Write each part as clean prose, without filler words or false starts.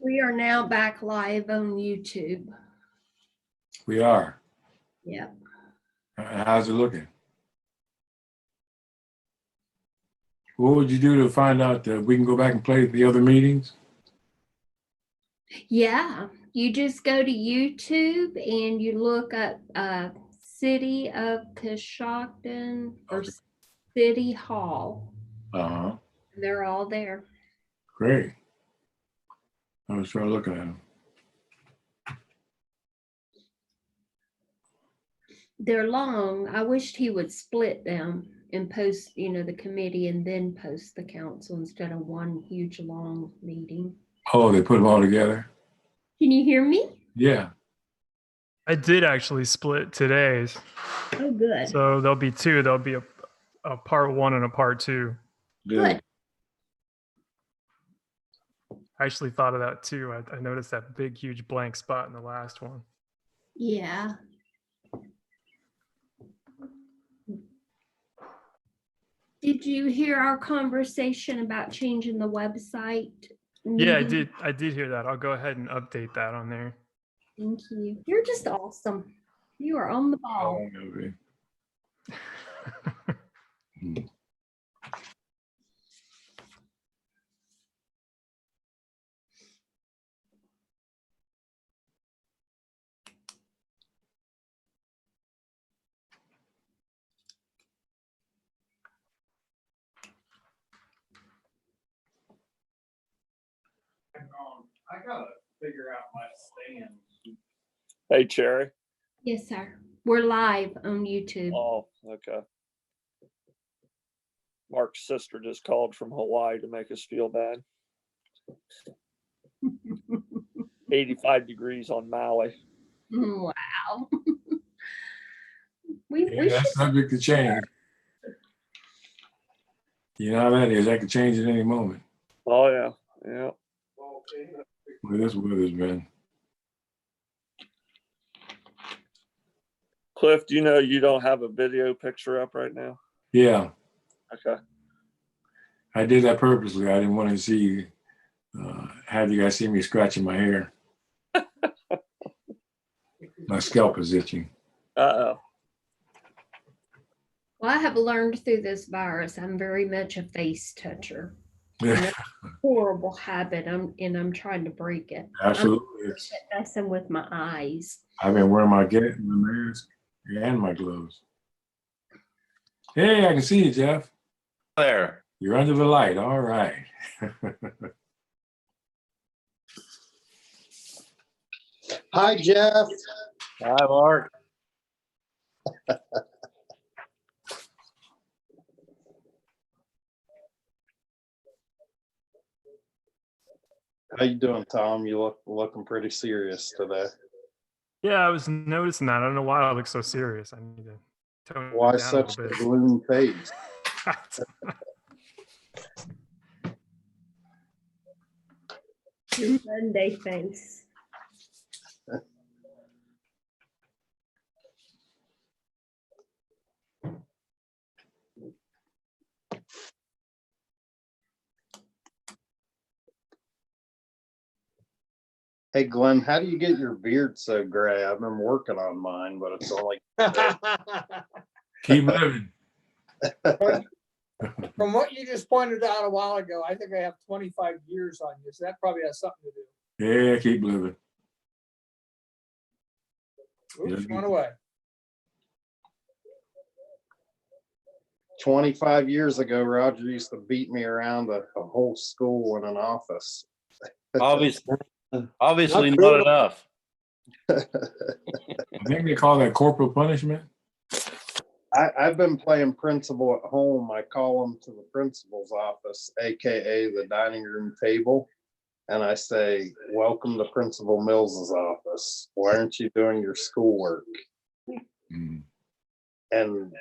We are now back live on YouTube. We are. Yep. How's it looking? What would you do to find out that we can go back and play the other meetings? Yeah, you just go to YouTube and you look up City of Coshocton or Okay. City Hall. Uh-huh. They're all there. Great. I was trying to look at them. They're long. I wished he would split them and post, the committee and then post the council instead of one huge long meeting. Oh, they put them all together? Can you hear me? Yeah. I did actually split today's. Oh, good. So there'll be two. There'll be a part one and a part two. Good. I actually thought of that too. I noticed that big, huge blank spot in the last one. Yeah. Did you hear our conversation about changing the website? Yeah, I did. I did hear that. I'll go ahead and update that on there. Thank you. You're just awesome. You are on the ball. I gotta figure out my stand. Hey, Cherry. Yes, sir. We're live on YouTube. Oh, okay. Mark's sister just called from Hawaii to make us feel bad. 85 degrees on Maui. Wow. That's subject to change. You know how that is. That could change at any moment. Oh, yeah. Yeah. Well, this weather's been. Cliff, do you know you don't have a video picture up right now? Yeah. Okay. I did that purposely. I didn't want to see, have you guys see me scratching my hair. My scalp is itching. Uh-oh. Well, I have learned through this virus, I'm very much a face toucher. That's a horrible habit. I'm trying to break it. Absolutely. I'm messing with my eyes. I've been wearing my mask and my gloves. Hey, I can see you, Jeff. There. You're under the light. All right. Hi, Jeff. Hi, Mark. How you doing, Tom? You looking pretty serious today. Yeah, I was noticing that. I don't know why I look so serious. I need to tone Why it down such a a little bit. gloom face? Your Monday face. Hey, Glenn, how do you get your beard so gray? I've been working on mine, but it's only. Keep living. From what you just pointed out a while ago, I think I have 25 years on you, so that probably has something to do. Yeah, keep living. Oops, one away. 25 years ago, Roger used to beat me around a whole school in an office. Obviously not enough. I think they call that corporal punishment. I've been playing principal at home. I call them to the principal's office, AKA the dining room table. And I say, welcome to Principal Mills's office. Why aren't you doing your schoolwork? Mm. And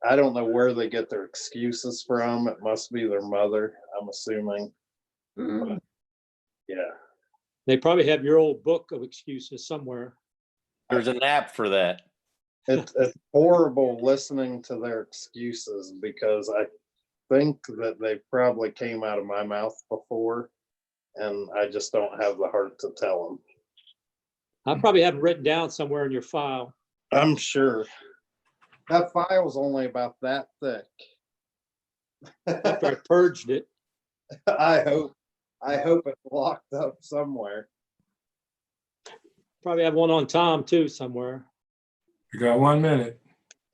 I don't know where they get their excuses from. It must be their mother, I'm assuming. Mm. Yeah. They probably have your old book of excuses somewhere. There's an app for that. It's horrible listening to their excuses because I think that they probably came out of my mouth before. and I just don't have the heart to tell them. I probably have them written down somewhere in your file. I'm sure. That file's only about that thick. After I purged it. I hope it's locked up somewhere. Probably have one on Tom too somewhere. You got 1 minute.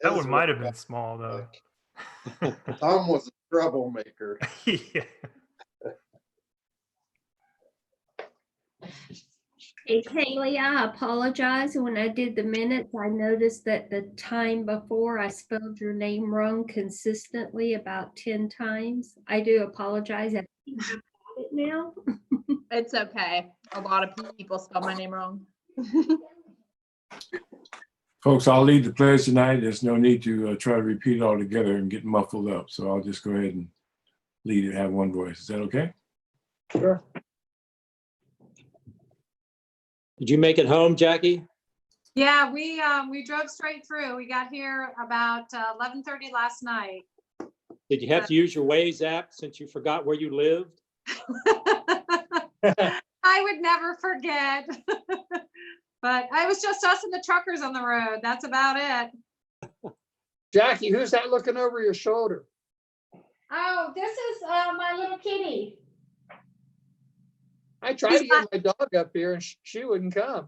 That His one might have was been small though. thick. Tom was a troublemaker. Yeah. Hey, Kaylee, I apologize. When I did the minutes, I noticed that the time before I spelled your name wrong consistently about 10 times. I do apologize. I think I've got it now. It's okay. A lot of people spell my name wrong. Folks, I'll lead the pledge tonight. There's no need to try to repeat it all together and get muffled up. So I'll just go ahead and lead it, have one voice. Is that okay? Sure. Did you make it home, Jackie? Yeah, we drove straight through. We got here about 11:30 last night. Did you have to use your Waze app since you forgot where you lived? I would never forget. But I was just us and the truckers on the road. That's about it. Jackie, who's that looking over your shoulder? Oh, this is my little kitty. I tried to get my dog up here and she wouldn't come.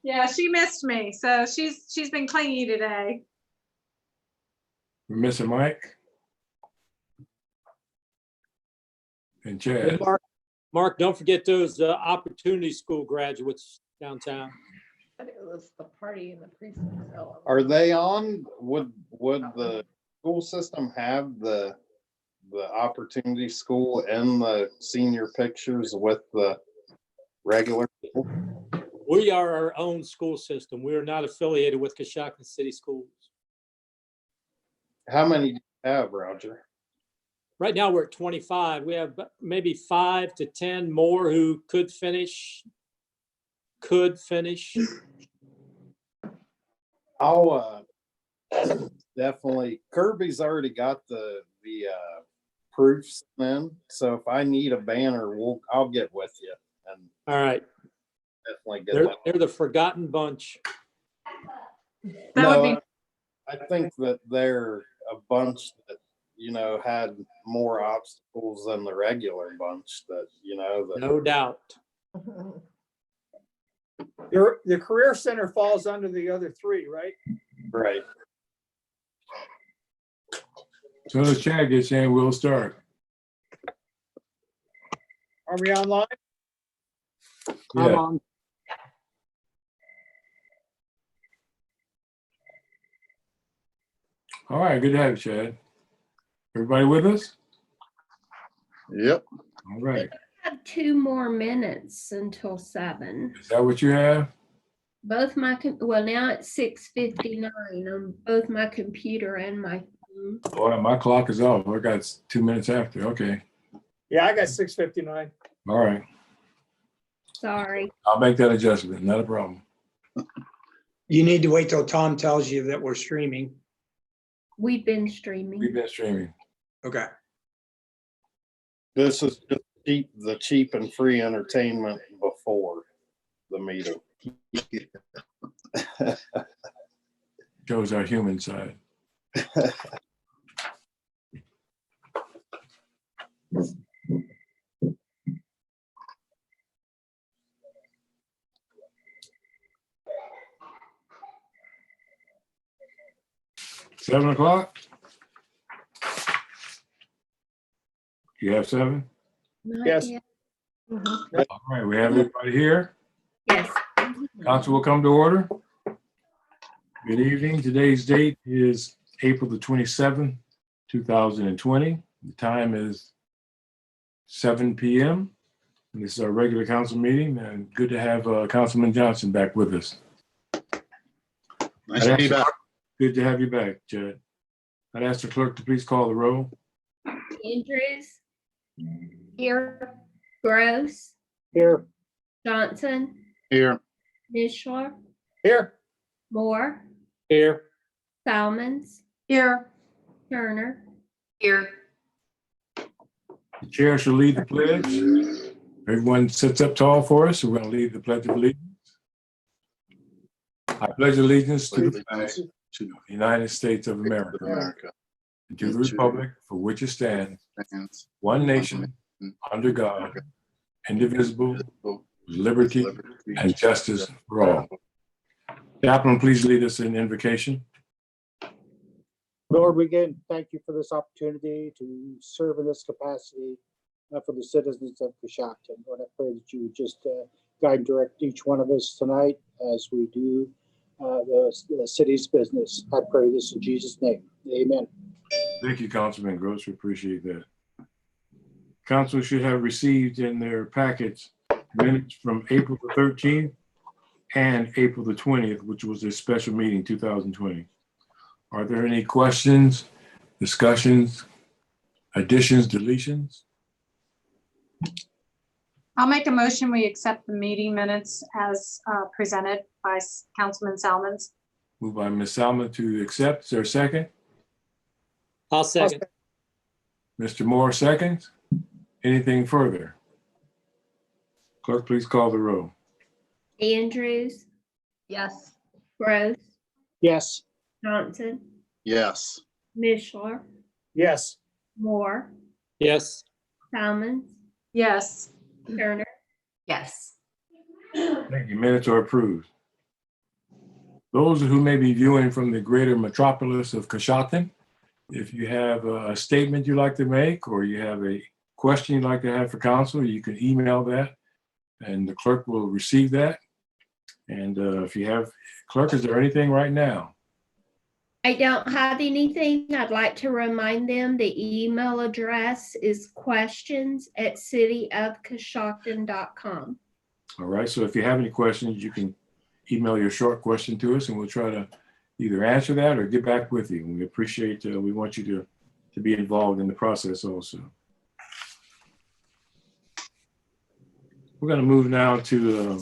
Yeah, she missed me. So she's been clingy today. We're missing Mike and Chad. Hey, Mark, don't forget those Opportunity School graduates downtown. But it was the party in the precinct. So. Are they on? Would the school system have the opportunity school and the senior pictures with the regular school? We are our own school system. We are not affiliated with Coshocton City Schools. How many do you have, Roger? Right now, we're at 25. We have maybe 5 to 10 more who could finish. I'll definitely. Kirby's already got the proofs in, so if I need a banner, I'll get with you and All right. definitely get They're the forgotten bunch. That would be I think that they're a bunch that had more obstacles than the regular bunch. That No doubt. The Career Center falls under the other three, right? right. So as Chad gets in, we'll start. Are we online? I'm Yeah. on. All right. Good to have you, Chad. Everybody with us? Yep. All right. I have 2 more minutes until 7. Is that what you have? Both my, well, now it's 6:59 on both my computer and my phone. Boy, my clock is off. I got 2 minutes after. Okay. Yeah, I got 6:59. All right. Sorry. I'll make that adjustment. Not a problem. You need to wait till Tom tells you that we're streaming. We've been We've streaming. been streaming. Okay. This is just the cheap and free entertainment before the meeting. Shows our human side. Seven o'clock? You have 7? Not Yes. yet. All right, we have everybody here. Yes. Council will come to order. Good evening. Today's date is April the 27th, 2020. The time is 7 p.m. And this is our regular council meeting, and good to have Councilman Johnson back with us. Nice to be back. Good to have you back, Chad. I'd ask the clerk to please call the roll. Andrews, Here. Gross, Here. Johnson, Here. Mishler, Here. Moore, Here. Salmons, here. Turner, Here. The chair shall lead the pledge. Everyone sits up tall for us. We're going to lead the pledge of allegiance. I pledge allegiance to the flag To of the United States of America America. and to the republic for which it stands, Stands one nation, under God, indivisible, with liberty and justice for all. Chaplain, please lead us in invocation. Lord, we again thank you for this opportunity to serve in this capacity for the citizens of Coshocton. Lord, I pray that you would just guide and direct each one of us tonight as we do the city's business. I pray this in Jesus' name. Amen. Thank you, Councilman Gross. We appreciate that. Council should have received in their packets minutes from April the 13th and April the 20th, which was a special meeting 2020. Are there any questions, discussions, additions, deletions? I'll make a motion. We accept the meeting minutes as presented by Councilman Salmons. Moved by Ms. Salmon to accept. Is there a second? I'll second. Mr. Moore seconds. Anything further? Clerk, please call the roll. Andrews, Yes. Gross, Yes. Johnson, Yes. Mishler, Yes. Moore, Yes. Salmons, Yes. Turner. Yes. Thank you. Minutes are approved. Those who may be viewing from the greater metropolis of Coshocton, if you have a statement you'd like to make or you have a question you'd like to have for council, you can email that and the clerk will receive that. And if you have, clerk, is there anything right now? I don't have anything. I'd like to remind them the email address is questions@cityofcoshocton.com. All right, so if you have any questions, you can email your short question to us and we'll try to either answer that or get back with you. And we appreciate, we want you to be involved in the process also. We're going to move now to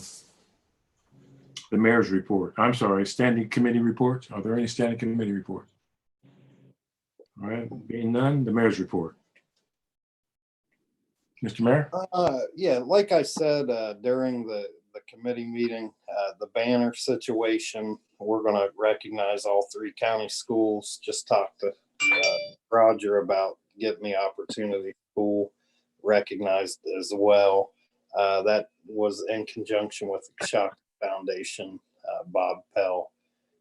the mayor's report. I'm sorry, standing committee reports. Are there any standing committee reports? All right, being none, the mayor's report. Mr. Mayor? Yeah, like I said, during the committee meeting, the banner situation, we're gonna recognize all 3 county schools. Just talked to Roger about getting the opportunity school recognized as well. That was in conjunction with the Coshocton Foundation. Bob Pell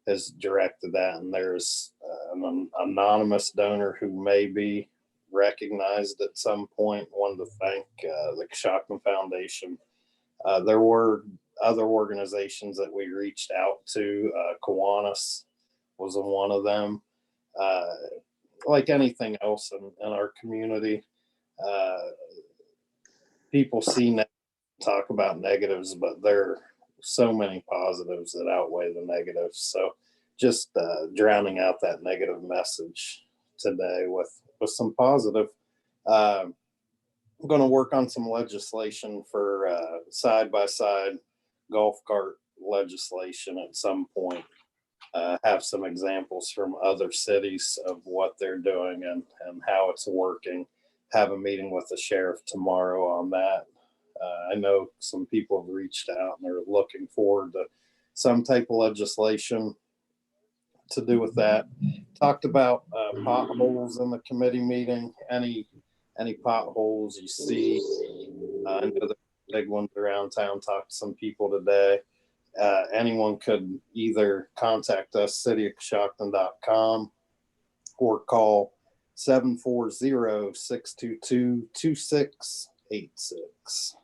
has directed that, and there's an anonymous donor who may be recognized at some point. Wanted to thank the Coshocton Foundation. There were other organizations that we reached out to. Kiwanis was one of them. Like anything else in our community, people talk about negatives, but there are so many positives that outweigh the negatives. So just drowning out that negative message today with some positive. I'm going to work on some legislation for side-by-side golf cart legislation at some point. Have some examples from other cities of what they're doing and how it's working. Have a meeting with the sheriff tomorrow on that. I know some people have reached out and they're looking forward to some type of legislation to do with that. Talked about potholes in the committee meeting. Any potholes you see, I know the big ones around town. Talked to some people today. Anyone could either contact us, cityofcoshocton.com, or call 740-622-2686.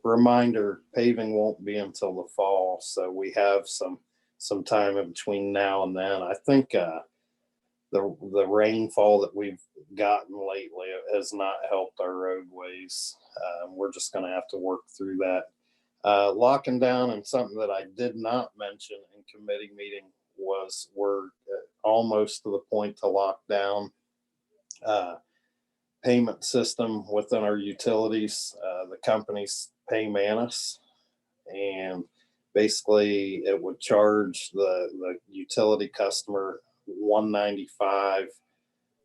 Reminder, paving won't be until the fall, so we have some time in between now and then. I think the rainfall that we've gotten lately has not helped our roadways. We're just going to have to work through that. Locking down, and something that I did not mention in committee meeting was we're almost to the point to lock down payment system within our utilities. The companies pay Manus, and basically it would charge the utility customer $195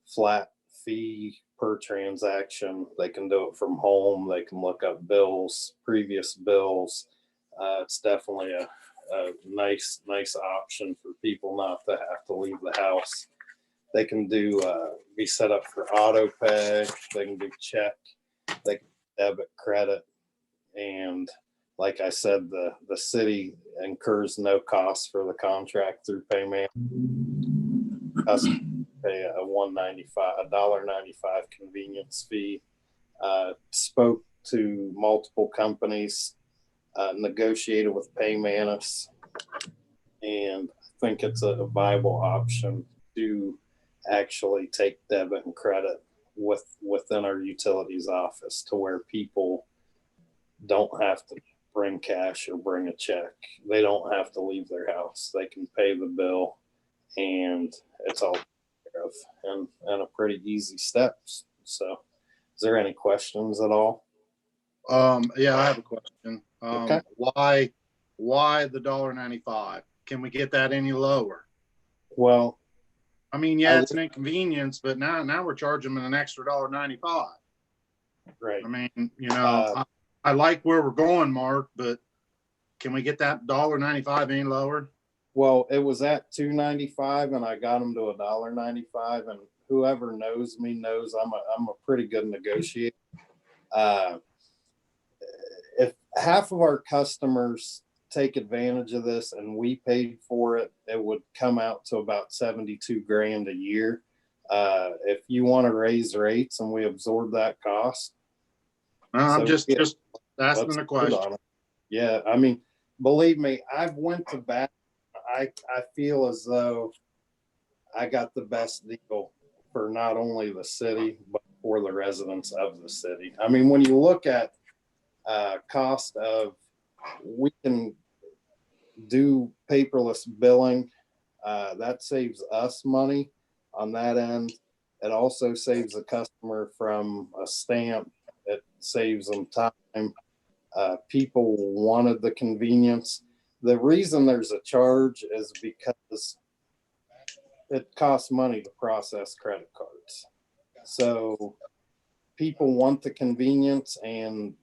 flat fee per transaction. They can do it from home. They can look up bills, previous bills. It's definitely a nice option for people not to have to leave the house. They can do be set up for auto pay. They can do check. They can debit, credit, and like I said, the city incurs no cost for the contract through payment. Customers pay a $1.95 convenience fee. Spoke to multiple companies, negotiated with Paymanis, and I think it's a viable option to actually take debit and credit within our utilities office to where people don't have to bring cash or bring a check. They don't have to leave their house. They can pay the bill and it's all taken care of and a pretty easy steps. So is there any questions at all? Yeah, I have a question. Okay. Why the $1.95? Can we get that any lower? Well, I mean, yeah, it's an inconvenience, but now we're charging them an extra $1.95. Right. I mean, you know, I like where we're going, Mark, but can we get that $1.95 any lower? Well, it was at $2.95 and I got them to $1.95, and whoever knows me knows I'm a pretty good negotiator. If half of our customers take advantage of this and we paid for it, it would come out to about 72 grand a year. If you want to raise rates and we absorb that cost. I'm just asking a question. Yeah. I mean, believe me, I've went to bat. I feel as though I got the best deal for not only the city, but for the residents of the city. I mean, when you look at cost of, we can do paperless billing, that saves us money on that end. It also saves the customer from a stamp. It saves them time. People wanted the convenience. The reason there's a charge is because it costs money to process credit cards. So people want the convenience, and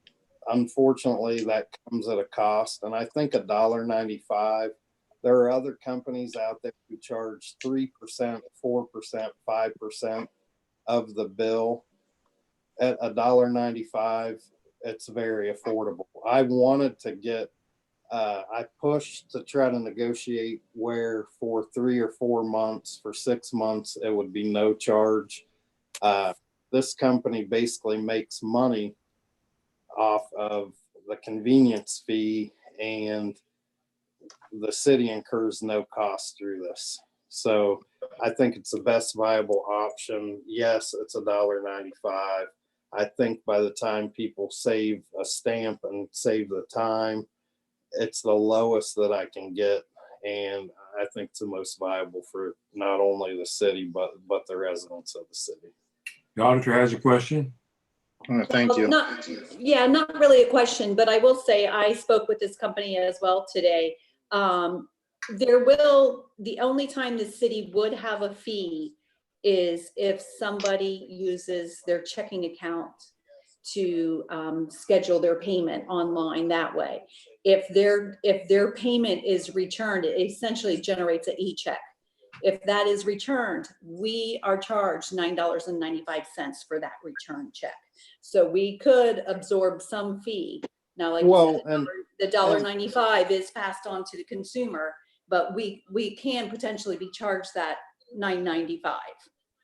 unfortunately that comes at a cost. And I think $1.95, there are other companies out there who charge 3%, 4%, 5% of the bill. At $1.95, it's very affordable. I wanted to get, I pushed to try to negotiate where for 3 or 4 months, for 6 months, it would be no charge. This company basically makes money off of the convenience fee, and the city incurs no cost through this. So I think it's the best viable option. Yes, it's $1.95. I think by the time people save a stamp and save the time, it's the lowest that I can get. And I think it's the most viable for not only the city, but the residents of the city. The auditor has a question. Thank you. Not really a question, but I will say I spoke with this company as well today. The only time the city would have a fee is if somebody uses their checking account to schedule their payment online that way. If their payment is returned, it essentially generates an e-check. If that is returned, we are charged $9.95 for that return check. So we could absorb some fee. Now, like you said, the $1.95 is passed on to the consumer, but we can potentially be charged that $9.95,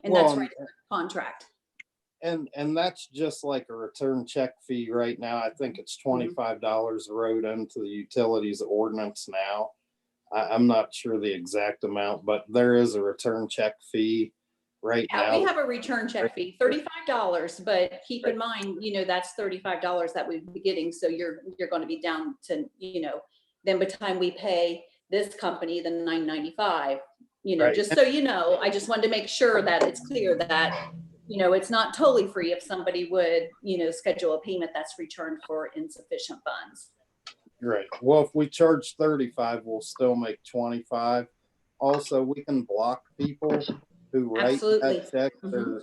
and that's right in the contract. And that's just like a return check fee right now. I think it's $25 wrote into the utilities ordinance now. I'm not sure the exact amount, but there is a return check fee right now. We have a return check fee, $35, but keep in mind, that's $35 that we'd be getting. So you're going to be down to, then by the time we pay this company the $9.95, just so you know, I just wanted to make sure that it's clear that, it's not totally free if somebody would, schedule a payment that's returned for insufficient funds. Right. Well, if we charge 35, we'll still make 25. Also, we can block people who write Absolutely. that check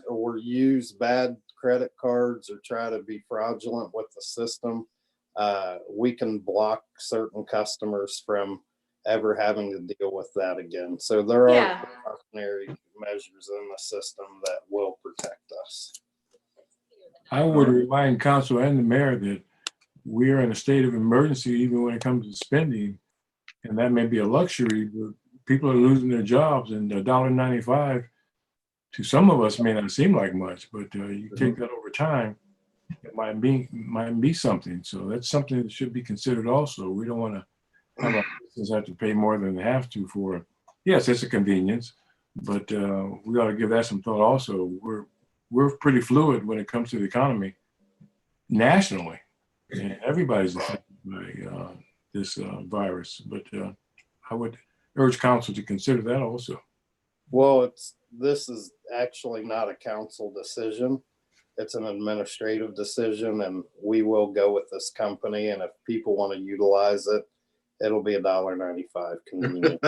or use bad credit cards or try to be fraudulent with the system, we can block certain customers from ever having to deal with that again. So there Yeah. are precautionary measures in the system that will protect us. I would remind council and the mayor that we are in a state of emergency, even when it comes to spending, and that may be a luxury, but people are losing their jobs, and $1.95 to some of us may not seem like much, but you take that over time, it might be something. So that's something that should be considered also. We don't want to have our citizens have to pay more than they have to for, yes, it's a convenience, but we ought to give that some thought also. We're pretty fluid when it comes to the economy nationally, and everybody's affected by this virus. But I would urge council to consider that also. Well, this is actually not a council decision. It's an administrative decision, and we will go with this company. And if people want to utilize it, it'll be $1.95 convenient.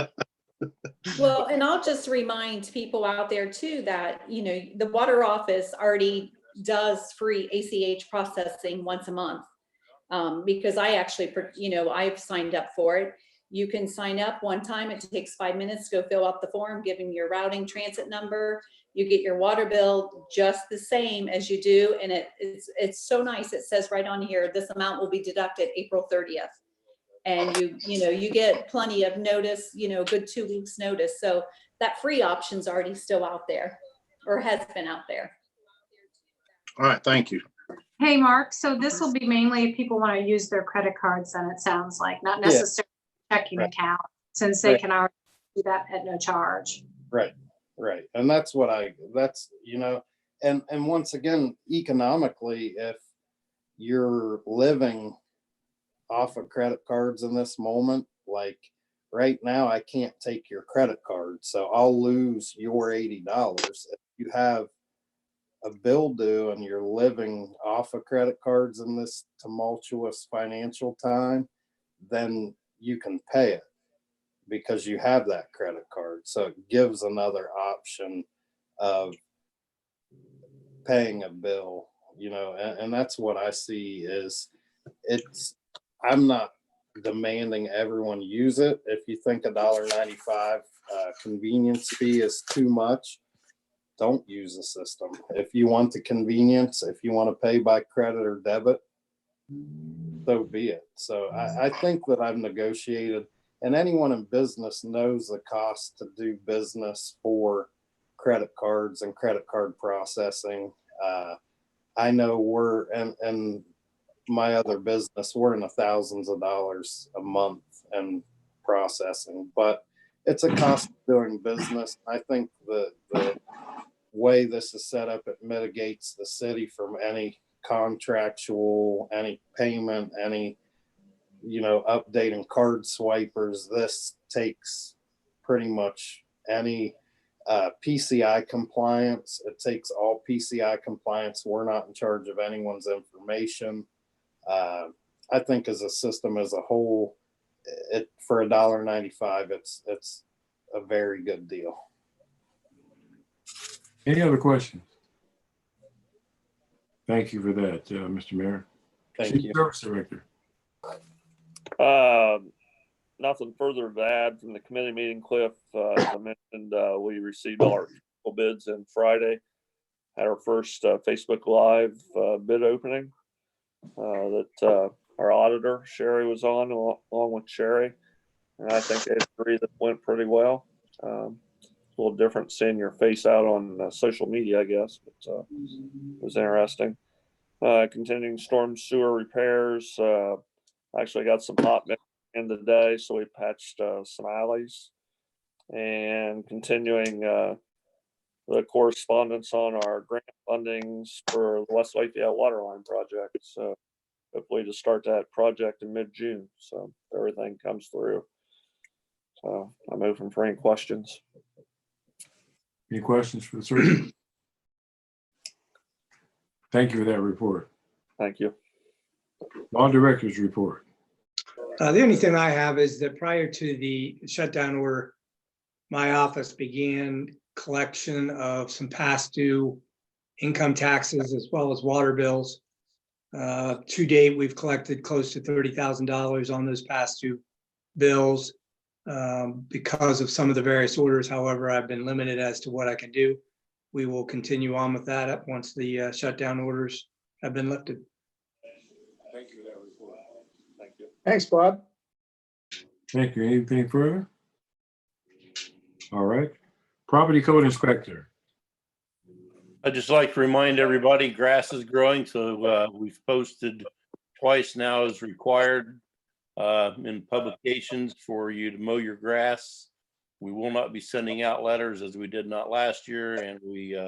Well, and I'll just remind people out there too that, you know, the water office already does free ACH processing once a month. Because I actually, you know, I've signed up for it. You can sign up one time. It takes 5 minutes to go fill out the form, give them your routing transit number. You get your water bill just the same as you do. And it's so nice. It says right on here, this amount will be deducted April 30th. And you get plenty of notice, good 2 weeks notice. So that free option's already still out there, or has been out there. All right, thank you. Hey, Mark, so this will be mainly if people want to use their credit cards, then it sounds like, not necessarily checking account, since they can already do that at no charge. Right. And that's and once again, economically, if you're living off of credit cards in this moment, like right now, I can't take your credit card, so I'll lose your $80. If you have a bill due and you're living off of credit cards in this tumultuous financial time, then you can pay it because you have that credit card. So it gives another option of paying a bill, and that's what I see is I'm not demanding everyone use it. If you think $1.95 convenience fee is too much, don't use the system. If you want the convenience, if you want to pay by credit or debit, so be it. So I think that I've negotiated, and anyone in business knows the cost to do business for credit cards and credit card processing. I know we're, and my other business, we're in the thousands of dollars a month and processing, but it's a cost of doing business. I think the way this is set up, it mitigates the city from any contractual, any payment, any, updating card swipers. This takes pretty much any PCI compliance. It takes all PCI compliance. We're not in charge of anyone's information. I think as a system as a whole, for $1.95, it's a very good deal. Any other questions? Thank you for that, Mr. Mayor. Thank you. Service Director. Nothing further to add from the committee meeting, Cliff. As I mentioned, we received all our bids on Friday. Had our first Facebook Live bid opening that our auditor, Sherry, was on along with Sherry. And I think they agree that went pretty well. A little different seeing your face out on social media, I guess, but it was interesting. Continuing storm sewer repairs. Actually got some hot mix in today, so we patched some alleys. And continuing the correspondence on our grant fundings for the West Lafayette Waterline project. So hopefully to start that project in mid-June. So everything comes through. So I'm open for any questions. Any questions for the surgeon? Thank you for that report. Thank you. Law Director's report. The only thing I have is that prior to the shutdown where my office began, collection of some past due income taxes as well as water bills. To date, we've collected close to $30,000 on those past due bills. Because of some of the various orders, however, I've been limited as to what I can do. We will continue on with that once the shutdown orders have been lifted. Thank you for that report. Thank you. Thanks, Bob. Thank you. Anything further? All right. Property code inspector. I'd just like to remind everybody, grass is growing, so we've posted twice now as required in publications for you to mow your grass. We will not be sending out letters as we did not last year, and we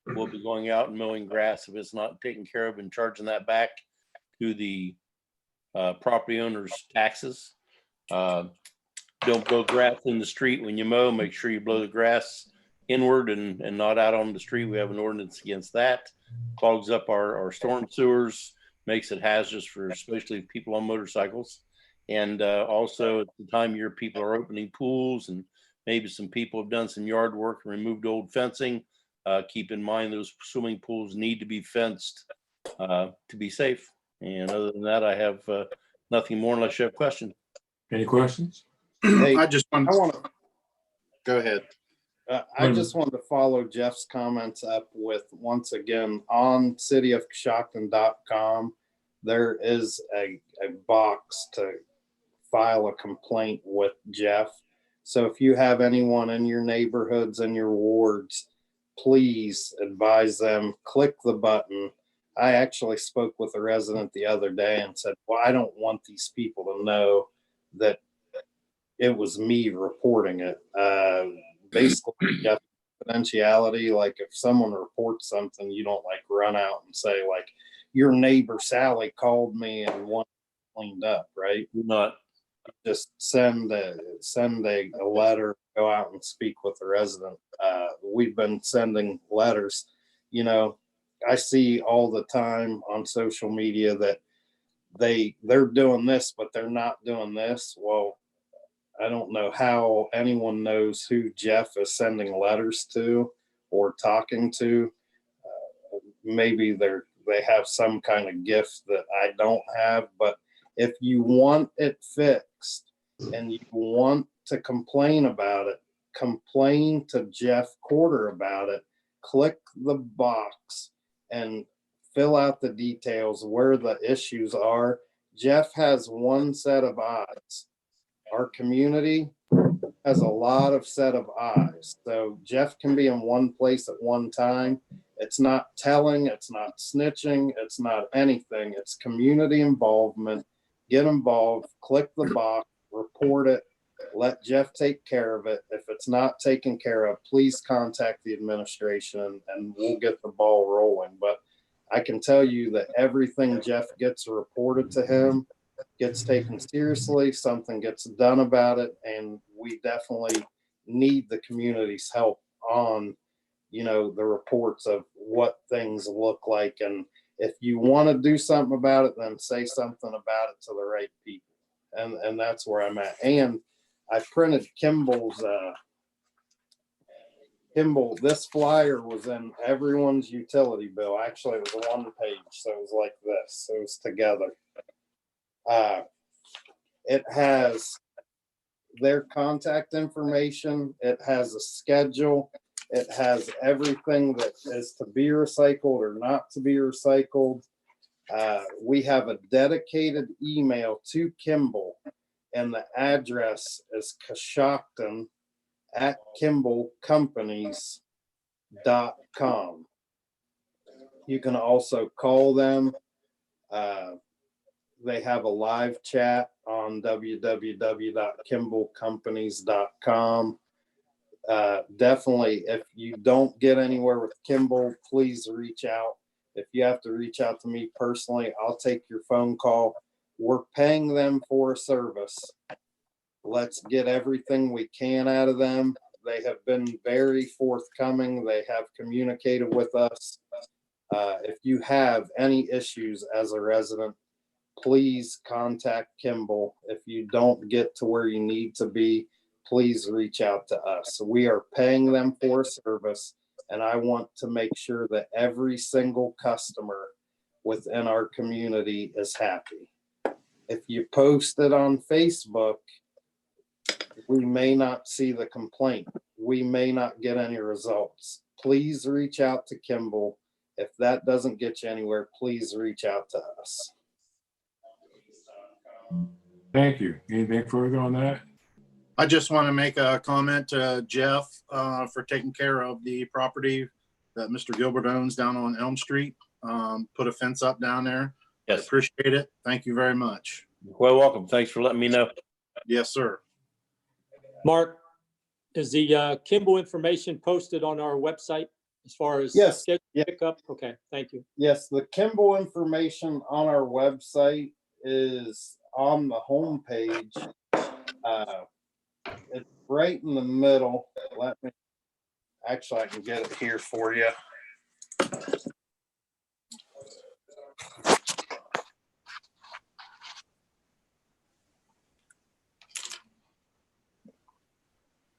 will be going out and mowing grass if it's not taken care of and charging that back to the property owner's taxes. Don't blow grass in the street when you mow. Make sure you blow the grass inward and not out on the street. We have an ordinance against that. Clogs up our storm sewers, makes it hazardous for especially people on motorcycles. And also at the time of year, people are opening pools, and maybe some people have done some yard work and removed old fencing. Keep in mind those swimming pools need to be fenced to be safe. And other than that, I have nothing more unless you have questions. Any questions? Hey, I want to go ahead. I just wanted to follow Jeff's comments up with, once again, on cityofcoshocton.com, there is a box to file a complaint with Jeff. So if you have anyone in your neighborhoods and your wards, please advise them, click the button. I actually spoke with a resident the other day and said, well, I don't want these people to know that it was me reporting it. Basically, confidentiality, like if someone reports something, you don't like run out and say like, your neighbor Sally called me and wanted it cleaned up, right? Not just send a letter, go out and speak with the resident. We've been sending letters. You know, I see all the time on social media that they're doing this, but they're not doing this. Well, I don't know how anyone knows who Jeff is sending letters to or talking to. Maybe they have some kind of gift that I don't have, but if you want it fixed and you want to complain about it, complain to Jeff Porter about it. Click the box and fill out the details where the issues are. Jeff has one set of eyes. Our community has a lot of set of eyes. So Jeff can be in one place at one time. It's not telling, it's not snitching, it's not anything. It's community involvement. Get involved, click the box, report it, let Jeff take care of it. If it's not taken care of, please contact the administration and we'll get the ball rolling. But I can tell you that everything Jeff gets reported to him gets taken seriously, something gets done about it, and we definitely need the community's help on, you know, the reports of what things look like. And if you want to do something about it, then say something about it to the right people. And that's where I'm at. And I printed Kimball's, this flyer was in everyone's utility bill. Actually, it was one page, so it was like this. It was together. It has their contact information. It has a schedule. It has everything that is to be recycled or not to be recycled. We have a dedicated email to Kimball, and the address is Coshocton at kimballcompanies.com. You can also call them. They have a live chat on www.kimballcompanies.com. Definitely, if you don't get anywhere with Kimball, please reach out. If you have to reach out to me personally, I'll take your phone call. We're paying them for a service. Let's get everything we can out of them. They have been very forthcoming. They have communicated with us. If you have any issues as a resident, please contact Kimball. If you don't get to where you need to be, please reach out to us. We are paying them for service, and I want to make sure that every single customer within our community is happy. If you post it on Facebook, we may not see the complaint. We may not get any results. Please reach out to Kimball. If that doesn't get you anywhere, please reach out to us. Thank you. Anything further on that? I just want to make a comment to Jeff for taking care of the property that Mr. Gilbert owns down on Elm Street. Put a fence up down there. Yes. Appreciate it. Thank you very much. Well, welcome. Thanks for letting me know. Yes, sir. Mark, is the Kimball information posted on our website as far as Yes. schedule Yeah. pickup? Okay, thank you. Yes, the Kimball information on our website is on the homepage. It's right in the middle. Actually, I can get it here for you.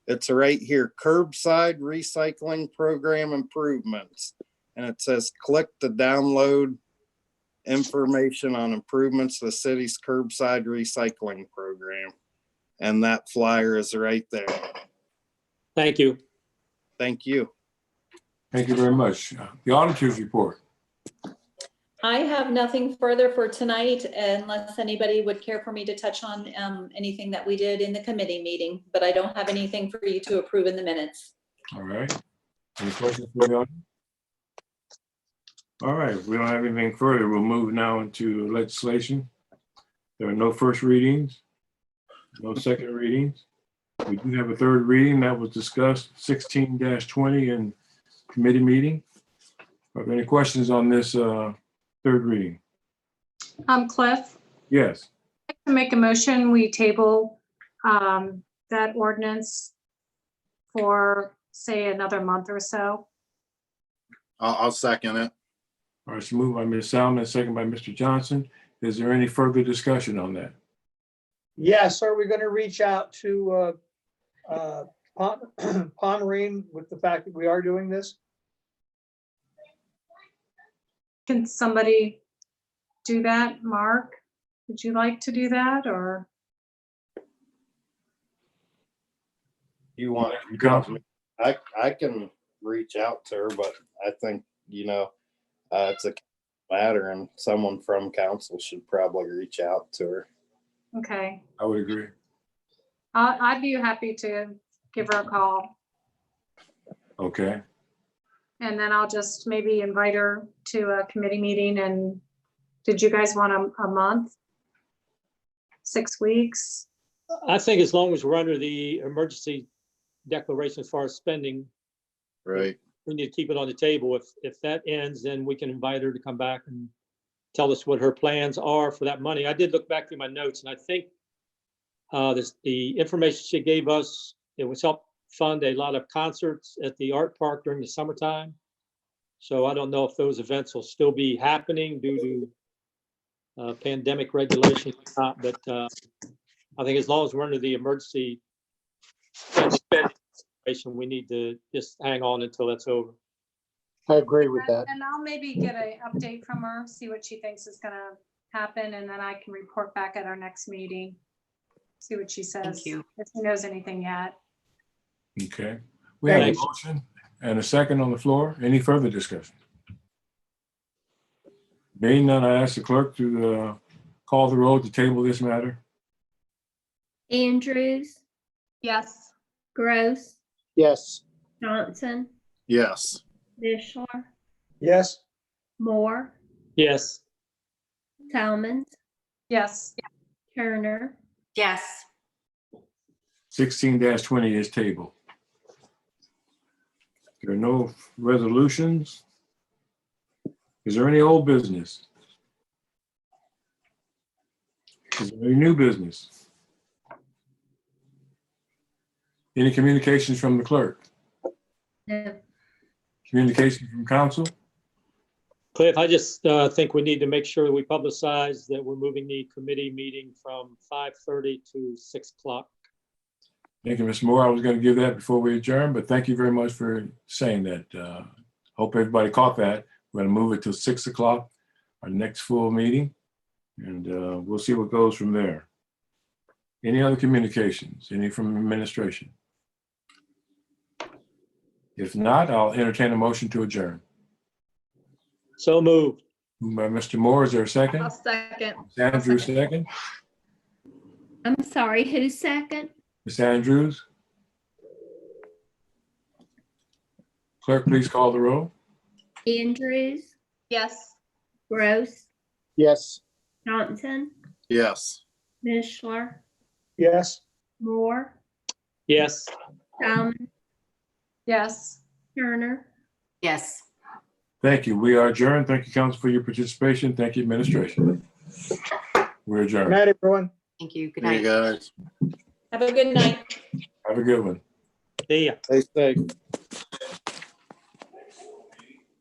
It's right here, curbside recycling program improvements. And it says, click to download information on improvements to the city's curbside recycling program. And that flyer is right there. Thank you. Thank you. Thank you very much. The auditor's report. I have nothing further for tonight unless anybody would care for me to touch on anything that we did in the committee meeting, but I don't have anything for you to approve in the minutes. All right. Any questions for the audience? All right, if we don't have anything further, we'll move now into legislation. There are no first readings, no second readings. We do have a third reading that was discussed, 16-20 in committee meeting. Are there any questions on this third reading? Cliff, Yes. I'd like to make a motion, we table that ordinance for, say, another month or so. I'll second it. All right, so moved by Ms. Salmon, second by Mr. Johnson. Is there any further discussion on that? Yes, are we going to reach out to Pomerene with the fact that we are doing this? Can somebody do that? Mark, would you like to do that, or? You want You counsel? I can reach out to her, but I think, it's a matter and someone from council should probably reach out to her. Okay, I would agree. I'd be happy to give her a call, Okay. and then I'll just maybe invite her to a committee meeting. And did you guys want a month? 6 weeks? I think as long as we're under the emergency declaration as far as spending, Right. we need to keep it on the table. If that ends, then we can invite her to come back and tell us what her plans are for that money. I did look back through my notes, and I think the information she gave us, it was help fund a lot of concerts at the art park during the summertime. So I don't know if those events will still be happening due to pandemic regulations or not, but I think as long as we're under the emergency situation, we need to just hang on until that's over. I agree with that. And I'll maybe get an update from her, see what she thinks is gonna happen, and then I can report back at our next meeting. See what she says. Thank you. If she knows anything yet. Okay. We have a Thanks. motion and a second on the floor. Any further discussion? Being none, I ask the clerk to call the roll to table this matter. Andrews, Yes. Gross, Yes, Johnson, Yes. Mishler, Yes, Moore, Yes, Salmons, Yes, Turner, Yes. 16-20 is tabled. There are no resolutions. Is there any old business? Is there any new business? Any communications from the clerk? no. Communication from council? Cliff, I just think we need to make sure we publicize that we're moving the committee meeting from 5:30 to 6 o'clock. Thank you, Mr. Moore. I was going to give that before we adjourn, but thank you very much for saying that. Hope everybody caught that. We're going to move it to 6 o'clock, our next full meeting, and we'll see what goes from there. Any other communications? Any from administration? If not, I'll entertain a motion to adjourn. So moved. Moved by Mr. Moore. Is there a second? I'll second. Ms. Andrews, second. I'm sorry, who's second? Ms. Andrews? Clerk, please call the roll. Andrews, Yes. Gross, Yes. Johnson, Yes. Mishler, Yes. Moore, Yes. Salmon, Yes. Turner. Yes. Thank you. We are adjourned. Thank you, council, for your participation. Thank you, administration. We're Good adjourned. night, everyone. Thank you. Good Hey, night. guys. Have a good night. Have a good one. See ya. Stay safe.